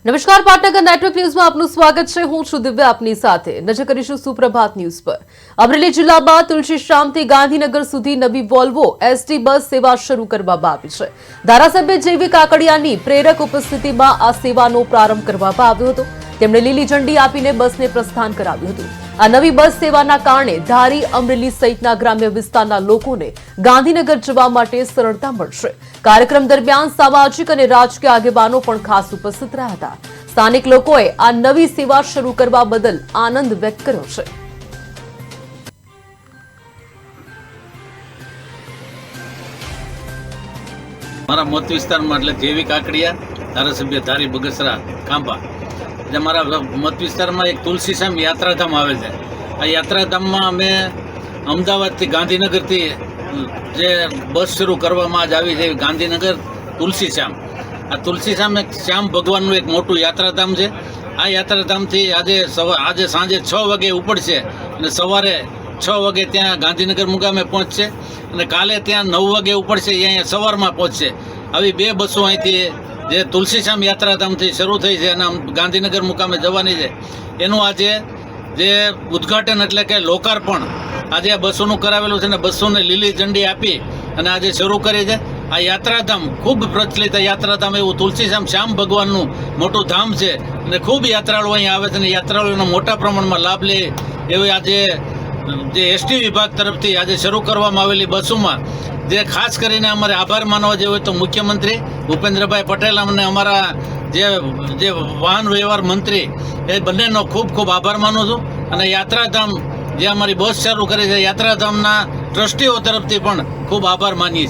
નમસ્કાર, પાટનગર નેટવર્ક ન્યૂઝમાં આપનું સ્વાગત છે। હું છું દિવ્યા આપની સાથે। નજર કરીશું સુપ્રભાત ન્યૂઝ પર। અમરેલી જિલ્લામાં તુલસીશ્યામથી ગાંધીનગર સુધી નવી વોલ્વો એસટી બસ સેવા શરૂ કરવામાં આવી છે। ધારાસભ્ય જેવી કાકડિયાની પ્રેરક ઉપસ્થિતિમાં આ સેવાનો પ્રારંભ કરવામાં આવ્યો હતો। તેમણે લીલી ઝંડી આપીને બસને પ્રસ્થાન કરાવ્યું હતું। આ નવી બસ સેવાના કારણે ધારી, અમરેલી સહિતના ગ્રામ્ય વિસ્તારના લોકોને ગાંધીનગર જવા માટે સરળતા મળશે। કાર્યક્રમ દરમિયાન સામાજિક અને રાજકીય આગેવાનો પણ ખાસ ઉપસ્થિત રહ્યા હતા। સ્થાનિક લોકોએ આ નવી સેવા શરૂ કરવા બદલ આનંદ વ્યક્ત કર્યો છે। મારા મત વિસ્તારમાં એટલે જેવી કાકડિયા, ધારાસભ્ય ધારી બગસરા ખાંભા, એટલે મારા મત વિસ્તારમાં એક તુલસીશ્યામ યાત્રાધામ આવે છે। આ યાત્રાધામમાં અમે અમદાવાદથી ગાંધીનગરથી જે બસ શરૂ કરવામાં આજ આવી છે, ગાંધીનગર તુલસીશ્યામ। આ તુલસીશ્યામ એક શ્યામ ભગવાનનું એક મોટું યાત્રાધામ છે। આ યાત્રાધામથી આજે સાંજે 6 વાગે ઉપડશે અને સવારે 6 વાગે ત્યાં ગાંધીનગર મુકામે પહોંચશે અને કાલે ત્યાં 9 વાગે ઉપડશે, અહીંયા સવારમાં પહોંચશે। આવી 2 બસો અહીંથી જે તુલસીશ્યામ યાત્રાધામથી શરૂ થઈ છે અને ગાંધીનગર મુકામે જવાની છે, એનું આજે જે ઉદ્ઘાટન એટલે કે લોકાર્પણ આજે આ બસોનું કરાવેલું છે અને બસોને લીલી ઝંડી આપી અને આજે શરૂ કરી છે। આ યાત્રાધામ ખૂબ પ્રચલિત યાત્રાધામ એવું તુલસીશ્યામ શ્યામ ભગવાનનું મોટું ધામ છે અને ખૂબ યાત્રાળુઓ અહીં આવે છે અને યાત્રાળુઓનો મોટા પ્રમાણમાં લાભ લે એવી આજે જે એસટી વિભાગ તરફથી આજે શરૂ કરવામાં આવેલી બસોમાં જે ખાસ કરીને અમારે આભાર માનવા જેવો તો મુખ્યમંત્રી ભૂપેન્દ્રભાઈ પટેલ અને અમારા જે વાહન વ્યવહાર મંત્રી એ બંનેનો ખૂબ ખૂબ આભાર માનું છું। અને યાત્રાધામ જે અમારી બસ ચાલુ કરે છે, યાત્રાધામના ટ્રસ્ટીઓ તરફથી પણ ખૂબ આભાર માનીએ છીએ।